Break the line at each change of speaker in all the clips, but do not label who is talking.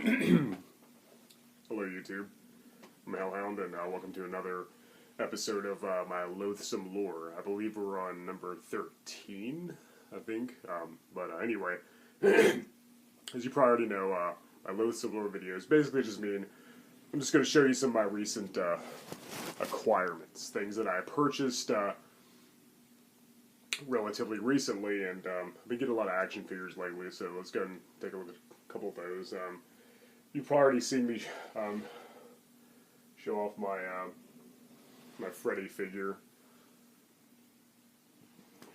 Hello, YouTube. I'm Hellhound, and welcome to another episode of my Loathsome lore. I believe we're on number 13, I think. Anyway, as you probably already know, my Loathsome lore videos basically just mean I'm just going to show you some of my recent acquirements, things that I purchased relatively recently, and I've been getting a lot of action figures lately, so let's go and take a look at a couple of those. You've probably already seen me show off my my Freddy figure,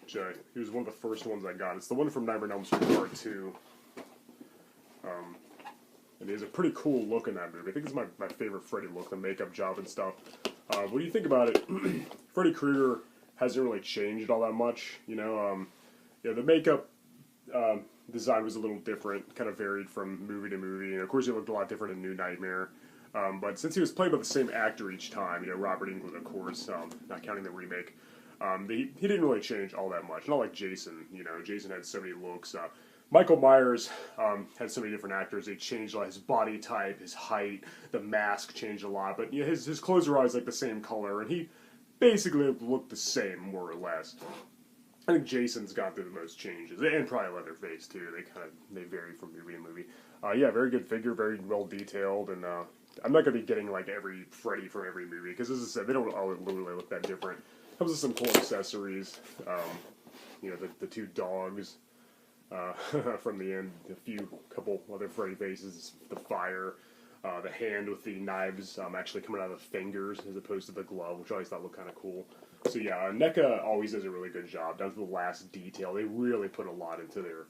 which he was one of the first ones I got. It's the one from Nightmare on Elm Street Part 2. And he has a pretty cool look in that movie. I think it's my favorite Freddy look, the makeup job and stuff. What do you think about it? Freddy Krueger hasn't really changed all that much, you know. The makeup design was a little different, kind of varied from movie to movie, and of course he looked a lot different in New Nightmare. But since he was played by the same actor each time, you know, Robert Englund, of course, not counting the remake, he didn't really change all that much. Not like Jason, you know. Jason had so many looks. Michael Myers had so many different actors. They changed a lot. His body type, his height, the mask changed a lot. But you know, his clothes are always like the same color, and he basically looked the same, more or less. I think Jason's gone through the most changes, and probably Leatherface too. They vary from movie to movie. Yeah, very good figure, very well detailed, and I'm not going to be getting like every Freddy from every movie because, as I said, they don't all literally look that different. Comes with some cool accessories. You know, the two dogs from the end, couple other Freddy faces, the fire. The hand with the knives actually coming out of the fingers as opposed to the glove, which I always thought looked kind of cool. So yeah, Neca always does a really good job, down to the last detail. They really put a lot into their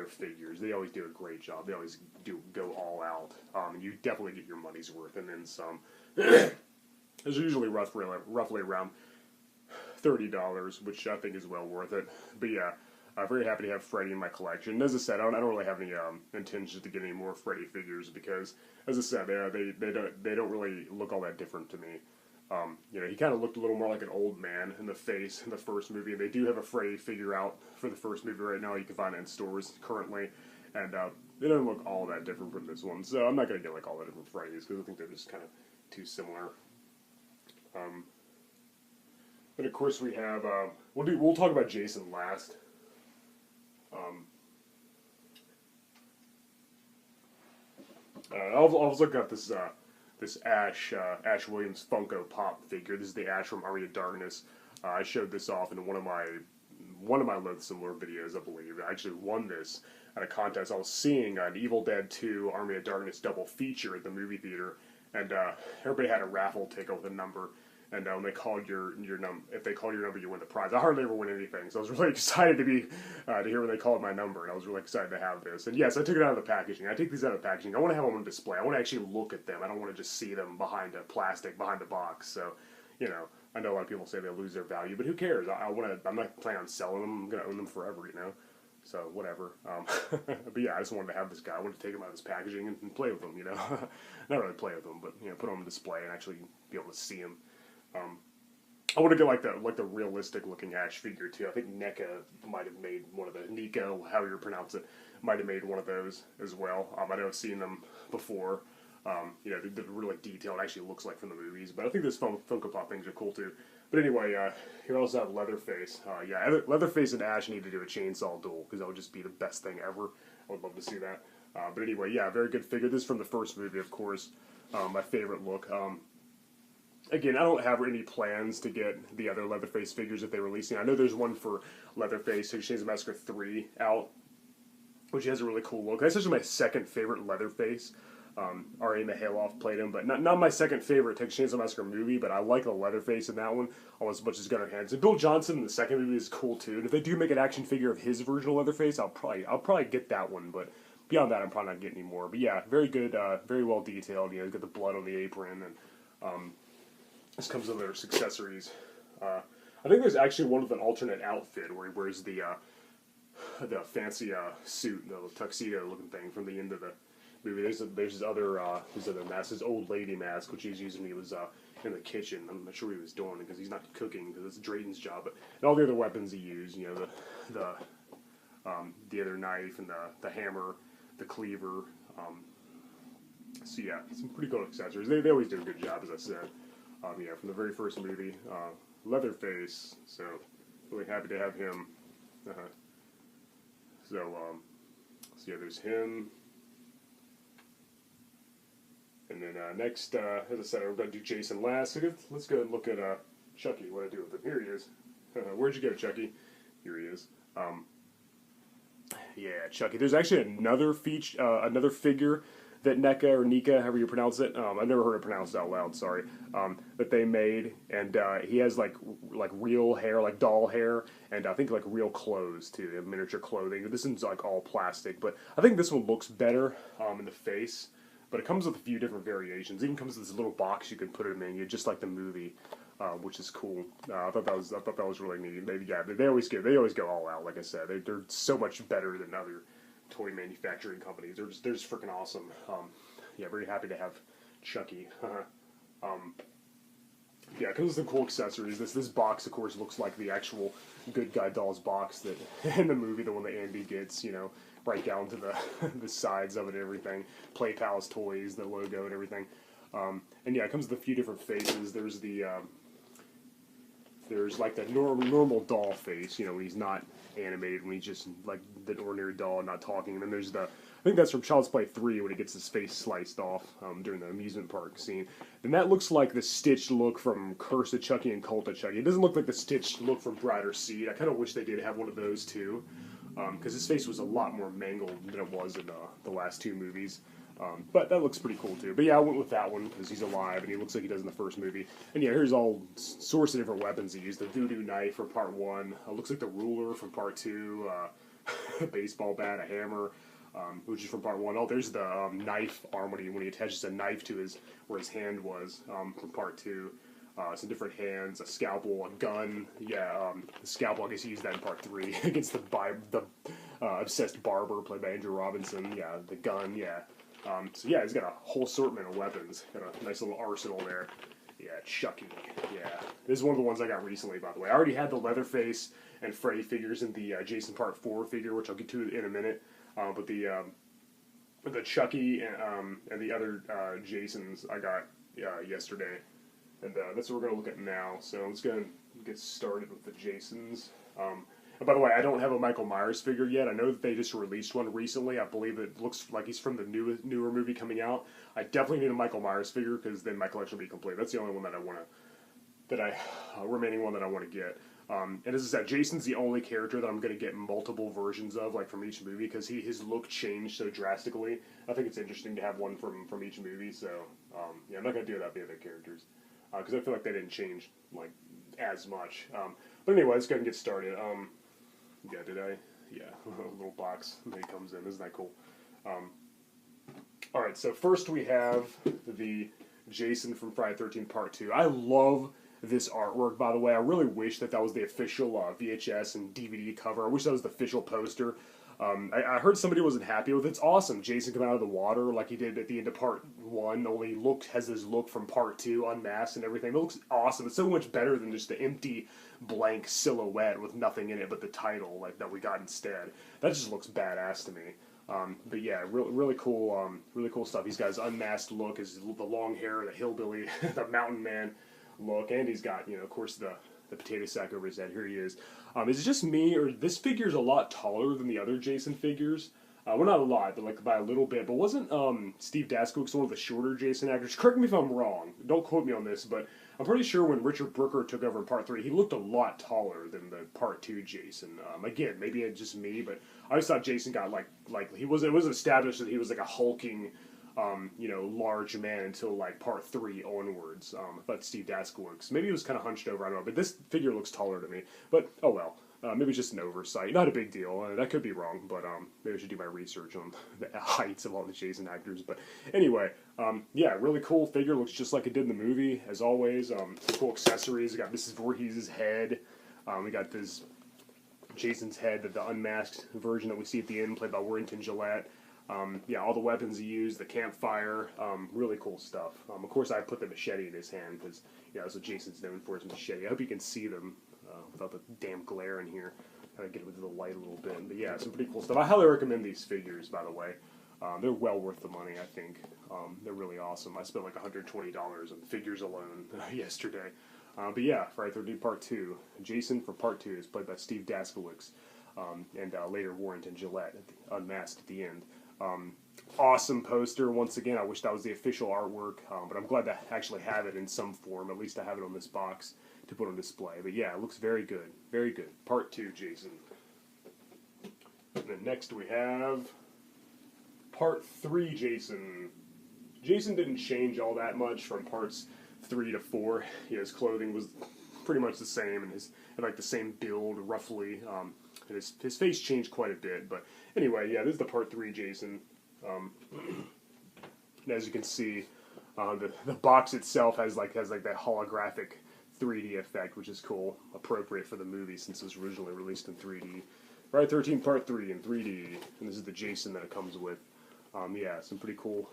figures. They always do a great job. They always do go all out. And you definitely get your money's worth and then some. It's usually roughly around $30, which I think is well worth it. But yeah, I'm very happy to have Freddy in my collection. And as I said, I don't really have any intentions to get any more Freddy figures because, as I said, they don't really look all that different to me. You know, he kind of looked a little more like an old man in the face in the first movie. And they do have a Freddy figure out for the first movie right now. You can find it in stores currently, and they don't look all that different from this one. So I'm not going to get like all the different Freddys because I think they're just kind of too similar. But of course we have we'll talk about Jason last. I was looking at this Ash Williams Funko Pop figure. This is the Ash from Army of Darkness. I showed this off in one of my Loathsome lore videos, I believe. I actually won this at a contest. I was seeing an Evil Dead 2 Army of Darkness double feature at the movie theater, and everybody had a raffle ticket with a number. And when they called your number, if they called your number, you win the prize. I hardly ever win anything, so I was really excited to hear when they called my number, and I was really excited to have this. And yes, I took it out of the packaging. I take these out of the packaging. I want to have them on display. I want to actually look at them. I don't want to just see them behind a plastic, behind the box. So, you know, I know a lot of people say they lose their value, but who cares? I'm not planning on selling them. I'm going to own them forever, you know. So whatever. But yeah, I just wanted to have this guy. I wanted to take him out of his packaging and play with him. You know, not really play with him, but you know, put him on display and actually be able to see him. I want to get like the realistic looking Ash figure too. I think Neca might have made one of the Neca, however you pronounce it, might have made one of those as well. I know I've seen them before. You know, they're really detailed. It actually looks like from the movies. But I think those Funko Pop things are cool too. But anyway, you also have Leatherface. Yeah, Leatherface and Ash need to do a chainsaw duel because that would just be the best thing ever. I would love to see that. But anyway, yeah, very good figure. This is from the first movie, of course. My favorite look. Again, I don't have any plans to get the other Leatherface figures that they're releasing. I know there's one for Leatherface, Texas Chainsaw Massacre 3 out, which has a really cool look. That's actually my second favorite Leatherface. R.A. Mihailoff played him, but not my second favorite Texas Chainsaw Massacre movie, but I like the Leatherface in that one almost as much as Gunnar Hansen. Bill Johnson in the second movie is cool too, and if they do make an action figure of his version of Leatherface, I'll probably get that one, but beyond that, I'm probably not getting any more. But yeah, very good, very well detailed. You know, got the blood on the apron, and this comes with their accessories. I think there's actually one with an alternate outfit where he wears the fancy suit, the tuxedo-looking thing from the end of the movie. There's his other mask, his old lady mask, which he's using when he was in the kitchen. I'm not sure what he was doing because he's not cooking because it's Drayton's job. But and all the other weapons he used, you know, the other knife and the hammer, the cleaver. So yeah, some pretty cool accessories. They always do a good job, as I said. Yeah, from the very first movie, Leatherface. So really happy to have him. Uh-huh. So so yeah, there's him. And then next, as I said, we're going to do Jason last. So let's go ahead and look at Chucky. What I do with him? Here he is. Where'd you go, Chucky? Here he is. Yeah, Chucky. There's actually another another figure that Neca or Neca, however you pronounce it. I've never heard it pronounced out loud. Sorry. That they made, and he has like real hair, like doll hair, and I think like real clothes too, miniature clothing. This one's like all plastic, but I think this one looks better in the face. But it comes with a few different variations. It even comes with this little box you can put it in, just like the movie, which is cool. I thought that was really neat. They always go all out. Like I said, they're so much better than other toy manufacturing companies. They're just freaking awesome. Yeah, very happy to have Chucky. Yeah, it comes with some cool accessories. This box, of course, looks like the actual Good Guy Dolls box that in the movie, the one that Andy gets, right down to the sides of it and everything. Play Palace toys, the logo and everything. And yeah, it comes with a few different faces. There's like the normal doll face, when he's not animated, when he's just like the ordinary doll, not talking. And then there's I think that's from Child's Play 3 when he gets his face sliced off during the amusement park scene. Then that looks like the stitched look from Curse of Chucky and Cult of Chucky. It doesn't look like the stitched look from Bride or Seed. I kind of wish they did have one of those too, because his face was a lot more mangled than it was in the last two movies. But that looks pretty cool too. But yeah, I went with that one because he's alive and he looks like he does in the first movie. And yeah, here's all sorts of different weapons he used. The voodoo knife from part 1. Looks like the ruler from part 2. A baseball bat, a hammer, which is from part 1. Oh, there's the knife arm when he attaches a knife to where his hand was from part 2. Some different hands, a scalpel, a gun. Yeah, the scalpel, I guess he used that in part 3 against the obsessed barber played by Andrew Robinson. Yeah, the gun, yeah. So yeah, he's got a whole assortment of weapons. Got a nice little arsenal there. Yeah, Chucky. Yeah, this is one of the ones I got recently, by the way. I already had the Leatherface and Freddy figures in the Jason Part 4 figure, which I'll get to in a minute. But the Chucky and the other Jasons I got yesterday, and that's what we're going to look at now. So I'm just going to get started with the Jasons. And by the way, I don't have a Michael Myers figure yet. I know that they just released one recently. I believe it looks like he's from the newer movie coming out. I definitely need a Michael Myers figure because then my collection will be complete. That's the only one that I want to, remaining one that I want to get. And as I said, Jason's the only character that I'm going to get multiple versions of, like from each movie, because his look changed so drastically. I think it's interesting to have one from each movie. So yeah, I'm not going to do that with the other characters because I feel like they didn't change like as much. But anyway, let's go ahead and get started. Yeah, did I? Yeah, a little box that he comes in. Isn't that cool? Alright, so first we have the Jason from Friday the 13th Part 2. I love this artwork, by the way. I really wish that was the official VHS and DVD cover. I wish that was the official poster. I heard somebody wasn't happy with it. It's awesome. Jason coming out of the water like he did at the end of Part 1, only has this look from Part 2, unmasked and everything. It looks awesome. It's so much better than just the empty, blank silhouette with nothing in it but the title that we got instead. That just looks badass to me. But yeah, really cool stuff. He's got his unmasked look, the long hair, the hillbilly, the mountain man look, and he's got, of course, the potato sack over his head. Here he is. Is it just me, or this figure's a lot taller than the other Jason figures? Well, not a lot, but like by a little bit. But wasn't Steve Daskowitz one of the shorter Jason actors? Correct me if I'm wrong. Don't quote me on this, but I'm pretty sure when Richard Brooker took over in Part 3, he looked a lot taller than the Part 2 Jason. Again, maybe it's just me, but I always thought Jason got like it was established that he was like a hulking, large man until like Part 3 onwards. I thought Steve Daskowitz, maybe he was kind of hunched over, I don't know, but this figure looks taller to me. But oh well, maybe it's just an oversight. Not a big deal. That could be wrong, but maybe I should do my research on the heights of all the Jason actors. But anyway, yeah, really cool figure. Looks just like it did in the movie, as always. Some cool accessories. We got Mrs. Voorhees' head. We got this Jason's head, the unmasked version that we see at the end, played by Warrington Gillette. Yeah, all the weapons he used, the campfire, really cool stuff. Of course, I put the machete in his hand because, that's what Jason's known for, his machete. I hope you can see them without the damn glare in here. Kind of get it with the light a little bit. But yeah, some pretty cool stuff. I highly recommend these figures, by the way. They're well worth the money, I think. They're really awesome. I spent like $120 on figures alone yesterday. But yeah, Friday the 13th Part 2. Jason for Part 2 is played by Steve Daskowitz, and later Warrington Gillette unmasked at the end. Awesome poster. Once again, I wish that was the official artwork, but I'm glad to actually have it in some form. At least I have it on this box to put on display. But yeah, it looks very good. Very good. Part 2, Jason. And then next we have Part 3, Jason. Jason didn't change all that much from parts 3 to 4. His clothing was pretty much the same, and like the same build roughly. And his face changed quite a bit. But anyway, yeah, this is the Part 3 Jason. And as you can see, the box itself has like that holographic 3D effect, which is cool, appropriate for the movie since it was originally released in 3D. Friday 13th Part 3 in 3D, and this is the Jason that it comes with. Yeah, some pretty cool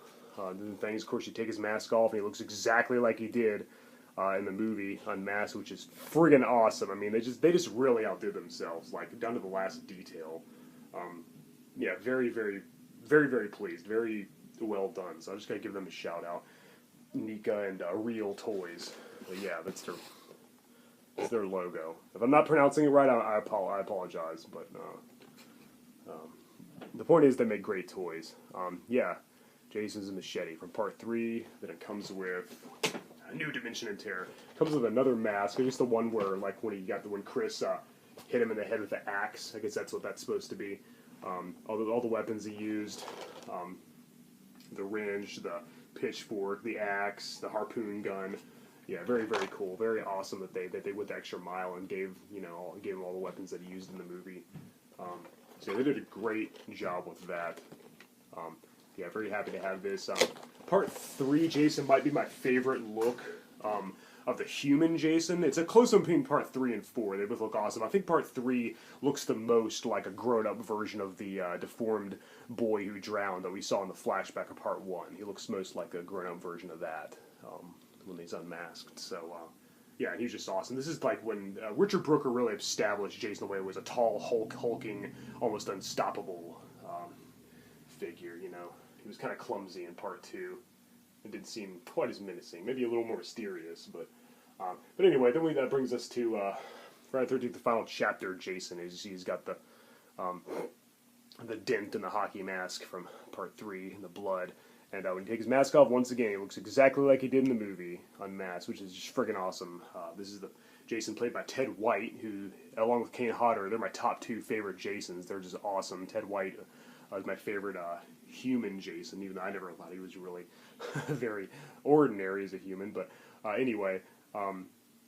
things. Of course, you take his mask off, and he looks exactly like he did in the movie Unmasked, which is friggin' awesome. I mean, they just really outdid themselves, like down to the last detail. Yeah, very, very, very, very pleased. Very well done. So I just gotta give them a shout out. Neca and Real Toys. But yeah, that's their logo. If I'm not pronouncing it right, I apologize. But the point is, they make great toys. Yeah, Jason's machete from Part 3. Then it comes with a new Dimension in Terror. Comes with another mask. It's just the one where, like, when Chris hit him in the head with the axe. I guess that's what that's supposed to be. All the weapons he used, the wrench, the pitchfork, the axe, the harpoon gun. Yeah, very, very cool. Very awesome that they went the extra mile and gave him all the weapons that he used in the movie. So they did a great job with that. Yeah, very happy to have this. Part 3 Jason might be my favorite look of the human Jason. It's a close one between Part 3 and 4. They both look awesome. I think Part 3 looks the most like a grown-up version of the deformed boy who drowned that we saw in the flashback of Part 1. He looks most like a grown-up version of that when he's unmasked. So, yeah, and he's just awesome. This is like when Richard Brooker really established Jason the way he was a tall, hulking, almost unstoppable figure, you know. He was kind of clumsy in Part 2. It didn't seem quite as menacing. Maybe a little more mysterious, but anyway, then that brings us to Friday the 13th, the final chapter. Jason, he's got the dent in the hockey mask from Part 3, and the blood. And when he takes his mask off, once again, he looks exactly like he did in the movie Unmasked, which is just friggin' awesome. This is the Jason played by Ted White, who, along with Kane Hodder, they're my top 2 favorite Jasons. They're just awesome. Ted White is my favorite human Jason, even though I never thought he was really very ordinary as a human. But anyway,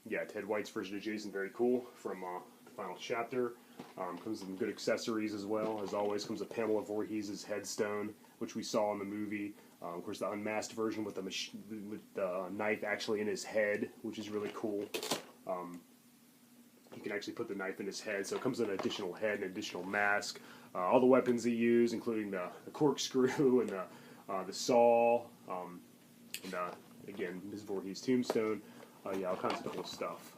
yeah, Ted White's version of Jason, very cool, from the final chapter. Comes with some good accessories as well. As always, comes with Pamela Voorhees' headstone, which we saw in the movie. Of course, the unmasked version with the knife actually in his head, which is really cool. You can actually put the knife in his head, so it comes with an additional head, an additional mask. All the weapons he used, including the corkscrew and the saw, and again, Ms. Voorhees' tombstone. Yeah, all kinds of cool stuff.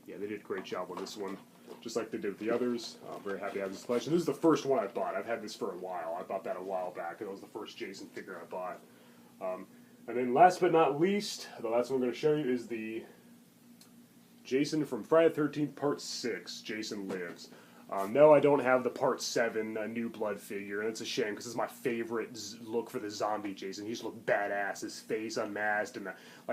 Yeah, they did a great job on this one, just like they did with the others. Very happy to have this collection. This is the first one I bought. I've had this for a while. I bought that a while back, and it was the first Jason figure I bought. And then last but not least, the last one I'm going to show you is the Jason from Friday the 13th Part 6, Jason Lives. No, I don't have the Part 7 New Blood figure, and it's a shame because it's my favorite look for the zombie Jason. He just looked badass, his face unmasked, and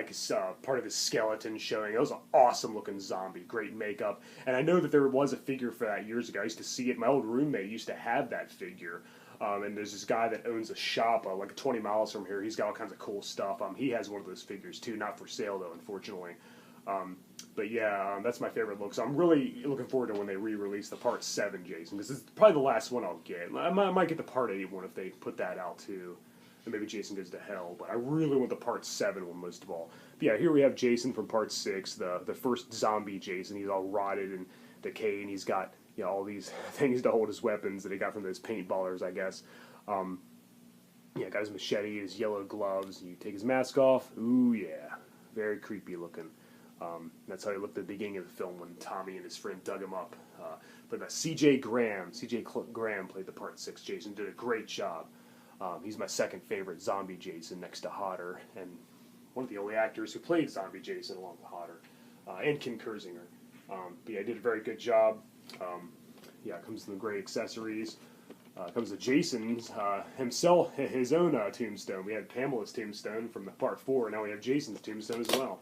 his part of his skeleton showing. It was an awesome looking zombie, great makeup. And I know that there was a figure for that years ago. I used to see it. My old roommate used to have that figure. And there's this guy that owns a shop like 20 miles from here. He's got all kinds of cool stuff. He has one of those figures too, not for sale though, unfortunately. But yeah, that's my favorite look. So I'm really looking forward to when they re-release the Part 7 Jason, because it's probably the last one I'll get. I might get the Part 8 one if they put that out too. And maybe Jason Goes to Hell, but I really want the Part 7 one most of all. But yeah, here we have Jason from Part 6, the first zombie Jason. He's all rotted and decayed, and he's got all these things to hold his weapons that he got from those paintballers, I guess. Yeah, got his machete, his yellow gloves. You take his mask off. Ooh, yeah. Very creepy looking. That's how he looked at the beginning of the film when Tommy and his friend dug him up. But C.J. Graham played the Part 6 Jason, did a great job. He's my second favorite zombie Jason next to Hodder, and one of the only actors who played zombie Jason along with Hodder, and Kim Kersinger. But yeah, did a very good job. Yeah, it comes with great accessories. Comes with Jason's himself, his own tombstone. We had Pamela's tombstone from the part 4, and now we have Jason's tombstone as well.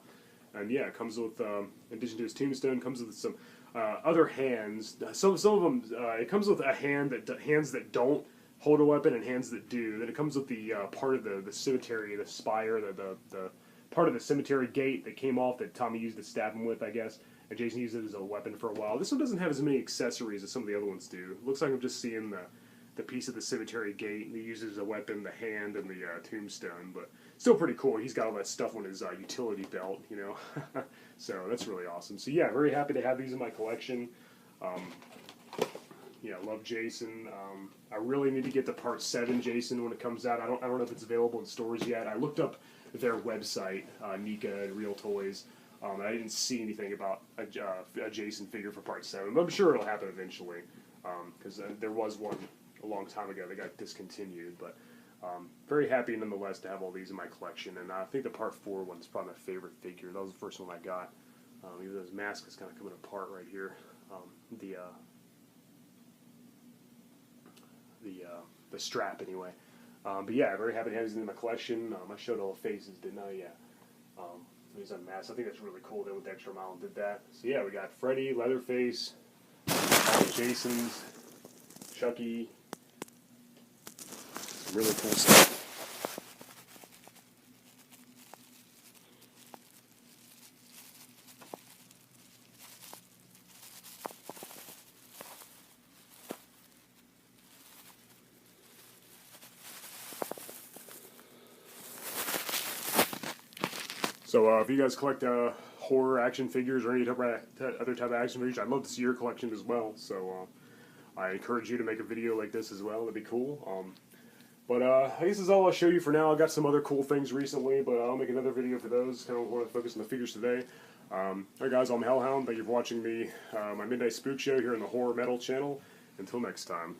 And yeah, it comes with, in addition to his tombstone, comes with some other hands. Some of them, it comes with hands that don't hold a weapon and hands that do. Then it comes with the part of the cemetery, the spire, the part of the cemetery gate that came off that Tommy used to stab him with, I guess. And Jason used it as a weapon for a while. This one doesn't have as many accessories as some of the other ones do. It looks like I'm just seeing the piece of the cemetery gate, and he uses as a weapon the hand and the tombstone, but still pretty cool. He's got all that stuff on his utility belt, you know. So that's really awesome. So yeah, very happy to have these in my collection. Yeah, love Jason. I really need to get the Part 7 Jason when it comes out. I don't know if it's available in stores yet. I looked up their website, Neca and Real Toys. I didn't see anything about a Jason figure for Part 7, but I'm sure it'll happen eventually, because there was one a long time ago that got discontinued. But very happy nonetheless to have all these in my collection, and I think the Part 4 one is probably my favorite figure. That was the first one I got. Even though his mask is kind of coming apart right here. The strap anyway. But yeah, very happy to have these in my collection. I showed all the faces, didn't I? Yeah. He's unmasked. I think that's really cool. They went the extra mile and did that. So yeah, we got Freddy, Leatherface, all the Jasons, Chucky. Some really cool stuff. So if you guys collect horror action figures or any other type of action figures, I'd love to see your collection as well. So I encourage you to make a video like this as well. That'd be cool. But I guess that's all I'll show you for now. I got some other cool things recently, but I'll make another video for those. Kind of want to focus on the figures today. Alright guys, I'm Hellhound. Thank you for watching my Midnight Spook Show here on the Horror Metal channel. Until next time.